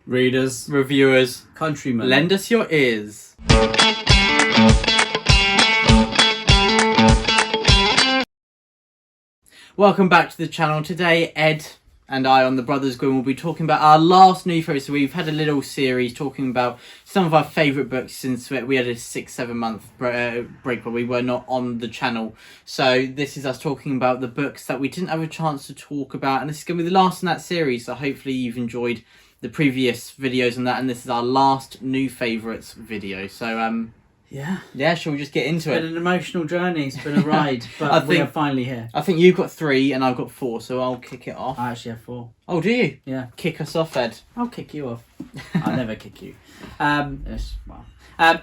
readers, reviewers, countrymen, lend us your ears. Welcome back to the channel. Today, Ed and I on the Brothers Gwynne will be talking about our last new favourite. So we've had a little series talking about some of our favourite books since we had a 6-7 month break where we were not on the channel. So this is us talking about the books that we didn't have a chance to talk about, and this is going to be the last in that series. So hopefully you've enjoyed the previous videos on that, and this is our last new favourites video. So yeah, shall we just get into it? It's been an emotional journey. It's been a ride, but we are finally here. I think you've got 3 and I've got 4, so I'll kick it off. I actually have 4. Oh, do you? Yeah. Kick us off, Ed. I'll kick you off. I'll never kick you.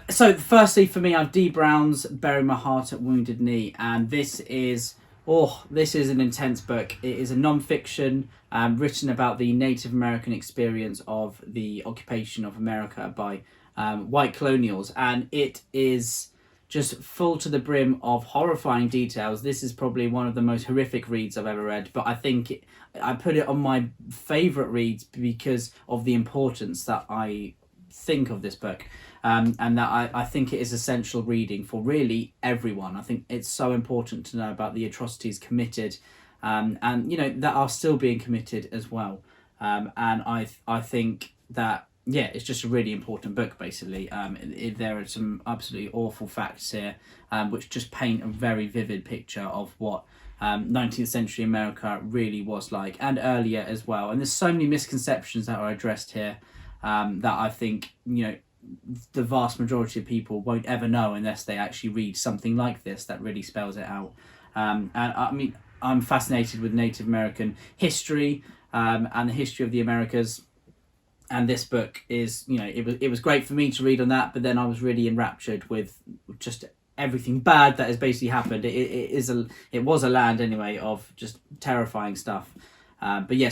So firstly for me, I've D. Brown's Bury My Heart at Wounded Knee, and this is an intense book. It is a non-fiction written about the Native American experience of the occupation of America by white colonials, and it is just full to the brim of horrifying details. This is probably one of the most horrific reads I've ever read, but I think I put it on my favourite reads because of the importance that I think of this book, and that I think it is essential reading for really everyone. I think it's so important to know about the atrocities committed, and that are still being committed as well. And I think that it's just a really important book, basically. There are some absolutely awful facts here, which just paint a very vivid picture of what 19th century America really was like, and earlier as well. And there's so many misconceptions that are addressed here that I think, the vast majority of people won't ever know unless they actually read something like this that really spells it out. And I mean, I'm fascinated with Native American history and the history of the Americas. And this book is, it was great for me to read on that, but then I was really enraptured with just everything bad that has basically happened. It was a land anyway of just terrifying stuff. So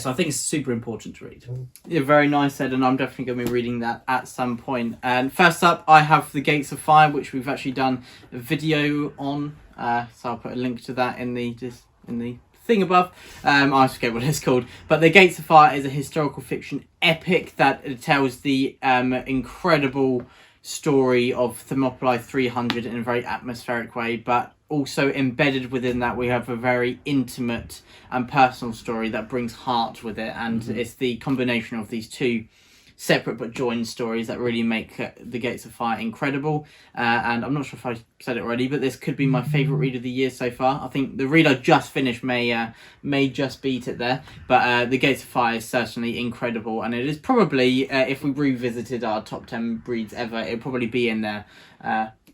I think it's super important to read. Yeah, very nice, Ed, and I'm definitely going to be reading that at some point. And first up, I have The Gates of Fire, which we've actually done a video on. So I'll put a link to that in the thing above. I forget what it's called, but The Gates of Fire is a historical fiction epic that tells the incredible story of Thermopylae 300 in a very atmospheric way, but also embedded within that we have a very intimate and personal story that brings heart with it, and it's the combination of these two separate but joined stories that really make The Gates of Fire incredible. And I'm not sure if I said it already, but this could be my favourite read of the year so far. I think the read I just finished may just beat it there, but The Gates of Fire is certainly incredible, and it is probably, if we revisited our top 10 reads ever, it would probably be in there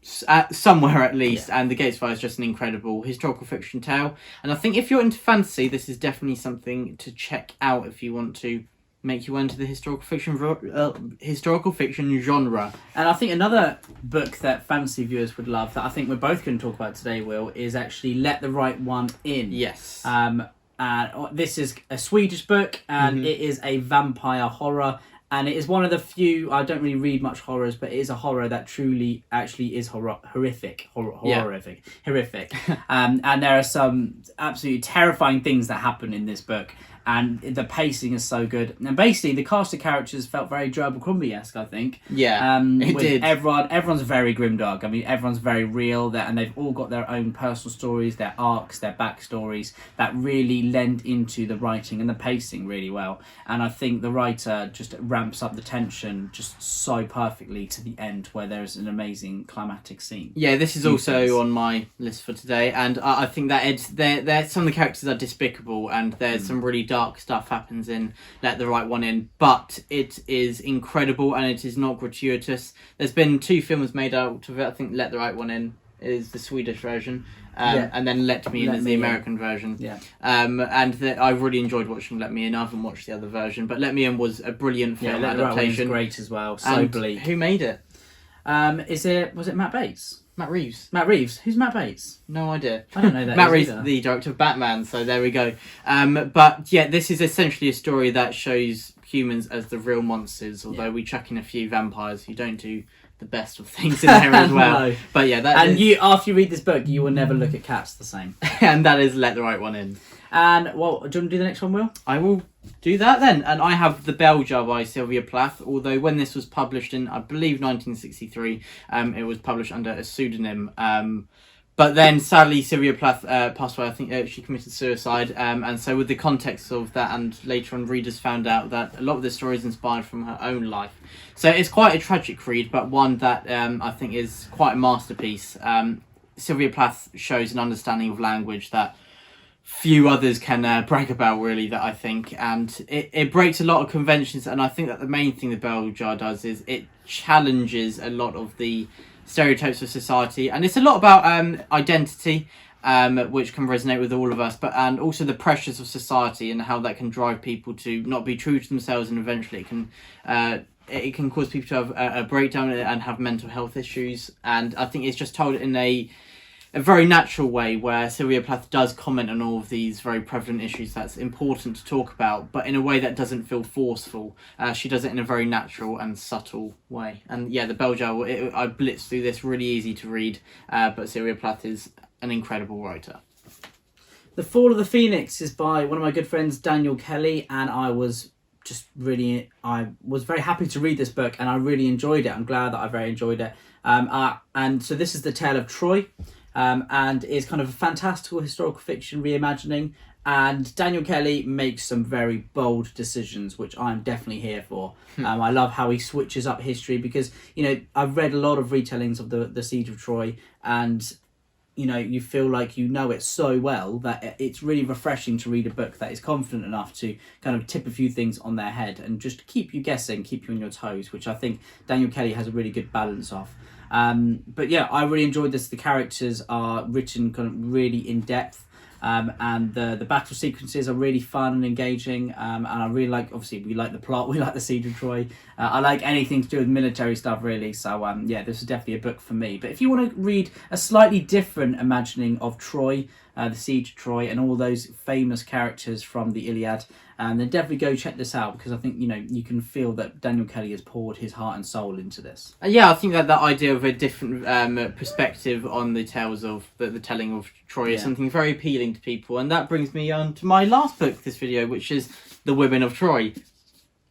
somewhere at least. And The Gates of Fire is just an incredible historical fiction tale, and I think if you're into fantasy, this is definitely something to check out if you want to make you into the historical fiction genre. And I think another book that fantasy viewers would love, that I think we're both going to talk about today, Will, is actually Let the Right One In. Yes. This is a Swedish book, and it is a vampire horror, and it is one of the few, I don't really read much horrors, but it is a horror that truly actually is horrific. And there are some absolutely terrifying things that happen in this book, and the pacing is so good. And basically, the cast of characters felt very Joe Abercrombie-esque, I think. Yeah, it did. Everyone's very grimdark. I mean, everyone's very real, and they've all got their own personal stories, their arcs, their backstories, that really lend into the writing and the pacing really well. And I think the writer just ramps up the tension just so perfectly to the end, where there's an amazing climatic scene. Yeah, this is also on my list for today, and I think that some of the characters are despicable, and there's some really dark stuff happens in Let the Right One In, but it is incredible and it is not gratuitous. There's been 2 films made out of it. I think Let the Right One In is the Swedish version, and then Let Me In is the American version. Yeah. I really enjoyed watching Let Me In. I haven't watched the other version, but Let Me In was a brilliant film adaptation. Right, great as well. So bleak. Who made it? Was it Matt Bates? Matt Reeves. Matt Reeves. Who's Matt Bates? No idea. I don't know that. Matt Reeves, the director of Batman, so there we go. But yeah, this is essentially a story that shows humans as the real monsters, although we chuck in a few vampires who don't do the best of things in there as well. No. But yeah, after you read this book, you will never look at cats the same. And that is Let the Right One In. And well, do you want to do the next one, Will? I will do that then. And I have The Bell Jar by Sylvia Plath, although when this was published in, I believe, 1963, it was published under a pseudonym. But then, sadly, Sylvia Plath passed away. I think she committed suicide. And so with the context of that, and later on readers found out that a lot of the story is inspired from her own life. So it's quite a tragic read, but one that I think is quite a masterpiece. Sylvia Plath shows an understanding of language that few others can brag about, really, that I think. And it breaks a lot of conventions, and I think that the main thing the Bell Jar does is it challenges a lot of the stereotypes of society, and it's a lot about identity, which can resonate with all of us, and also the pressures of society and how that can drive people to not be true to themselves, and eventually it can cause people to have a breakdown and have mental health issues. And I think it's just told in a very natural way, where Sylvia Plath does comment on all of these very prevalent issues that's important to talk about, but in a way that doesn't feel forceful. She does it in a very natural and subtle way. And yeah, The Bell Jar, I blitzed through this, really easy to read, but Sylvia Plath is an incredible writer. The Fall of the Phoenix is by one of my good friends, Daniel Kelly, and I was very happy to read this book, and I really enjoyed it. I'm glad that I very enjoyed it. And so this is the tale of Troy. And is kind of a fantastical historical fiction reimagining. And Daniel Kelly makes some very bold decisions, which I'm definitely here for. I love how he switches up history, because, I've read a lot of retellings of the Siege of Troy, and, you feel like it so well that it's really refreshing to read a book that is confident enough to kind of tip a few things on their head and just keep you guessing, keep you on your toes, which I think Daniel Kelly has a really good balance of. But yeah, I really enjoyed this. The characters are written kind of really in depth, and the battle sequences are really fun and engaging. And I really like, obviously, we like the plot, we like the Siege of Troy. I like anything to do with military stuff, really. So yeah, this is definitely a book for me. But if you want to read a slightly different imagining of Troy, the Siege of Troy, and all those famous characters from the Iliad, then definitely go check this out, because I think you can feel that Daniel Kelly has poured his heart and soul into this. Yeah, I think that idea of a different perspective on the tales of the telling of Troy is something very appealing to people, and that brings me on to my last book this video, which is The Women of Troy.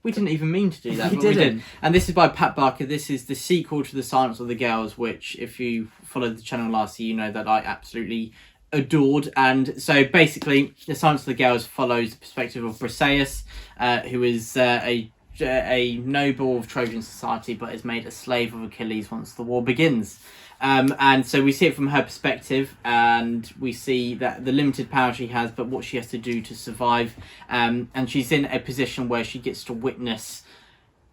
We didn't even mean to do that, but we did. And this is by Pat Barker. This is the sequel to The Silence of the Girls, which, if you followed the channel last year, you know that I absolutely adored. And so basically, The Silence of the Girls follows the perspective of Briseis, who is a noble of Trojan society, but is made a slave of Achilles once the war begins. And so we see it from her perspective, and we see that the limited power she has, but what she has to do to survive. And she's in a position where she gets to witness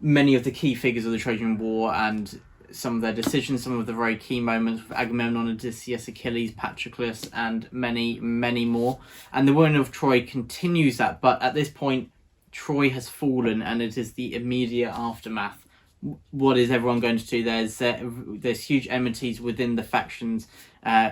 many of the key figures of the Trojan War, and some of their decisions, some of the very key moments with Agamemnon, Odysseus, Achilles, Patroclus, and many, many more. And the Women of Troy continues that, but at this point, Troy has fallen, and it is the immediate aftermath. What is everyone going to do? There's huge enmities within the factions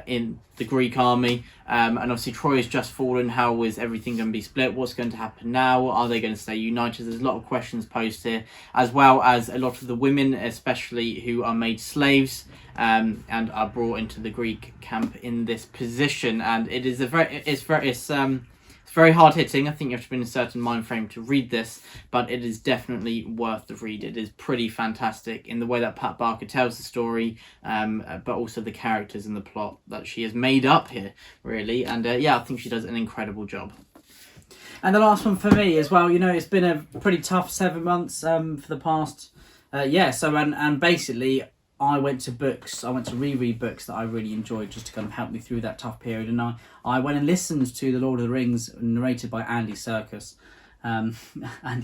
in the Greek army, and obviously Troy has just fallen. How is everything going to be split? What's going to happen now? Are they going to stay united? There's a lot of questions posed here, as well as a lot of the women, especially, who are made slaves and are brought into the Greek camp in this position. And it is it's very hard hitting. I think you have to be in a certain mind frame to read this, but it is definitely worth the read. It is pretty fantastic in the way that Pat Barker tells the story, but also the characters and the plot that she has made up here, really. And yeah, I think she does an incredible job. And the last one for me as well, it's been a pretty tough 7 months for the past, and basically I went to reread books that I really enjoyed, just to kind of help me through that tough period. And I went and listened to The Lord of the Rings, narrated by Andy Serkis. Andy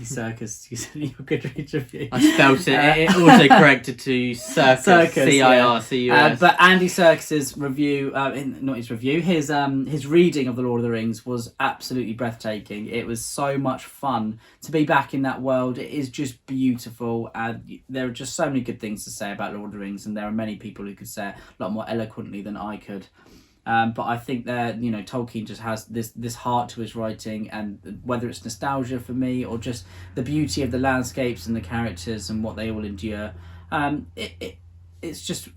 Serkis, you said your Goodreads review. I spelt it. It auto-corrected to Circus, C-I-R-C-U-S. But Andy Serkis's review, not his review, his reading of The Lord of the Rings was absolutely breathtaking. It was so much fun to be back in that world. It is just beautiful, and there are just so many good things to say about Lord of the Rings, and there are many people who could say it a lot more eloquently than I could. But I think that Tolkien just has this heart to his writing, and whether it's nostalgia for me or just the beauty of the landscapes and the characters and what they all endure, it's just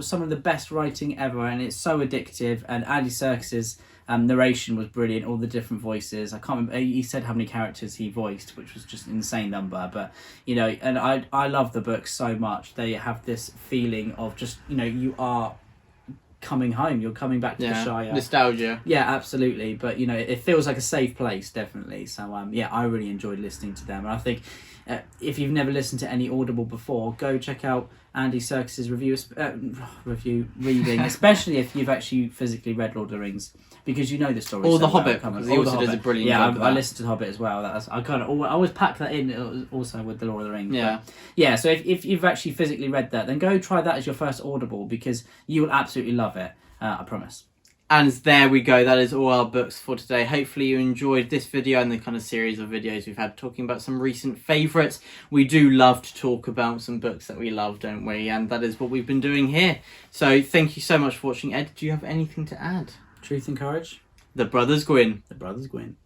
some of the best writing ever, and it's so addictive. And Andy Serkis's Narration was brilliant, all the different voices. I can't remember, he said how many characters he voiced, which was just an insane number. But, you know, and I love the books so much. They have this feeling of just, you know, you are coming home, you're coming back to the Shire. Nostalgia. Yeah, absolutely. But, you know, it feels like a safe place, definitely. So, yeah, I really enjoyed listening to them. And I think if you've never listened to any Audible before, go check out Andy Serkis's review reading, especially if you've actually physically read Lord of the Rings, because you know the story. Or so The well. Hobbit, because he also does a brilliant job. I listened to The Hobbit as well. I always pack that in also with the Lord of the Rings. Yeah. But, yeah, so if you've actually physically read that, then go try that as your first Audible, because you will absolutely love it. I promise. And there we go. That is all our books for today. Hopefully you enjoyed this video and the kind of series of videos we've had talking about some recent favourites. We do love to talk about some books that we love, don't we? And that is what we've been doing here. So thank you so much for watching. Ed, do you have anything to add? Truth and courage. The Brothers Gwynne. The Brothers Gwynne.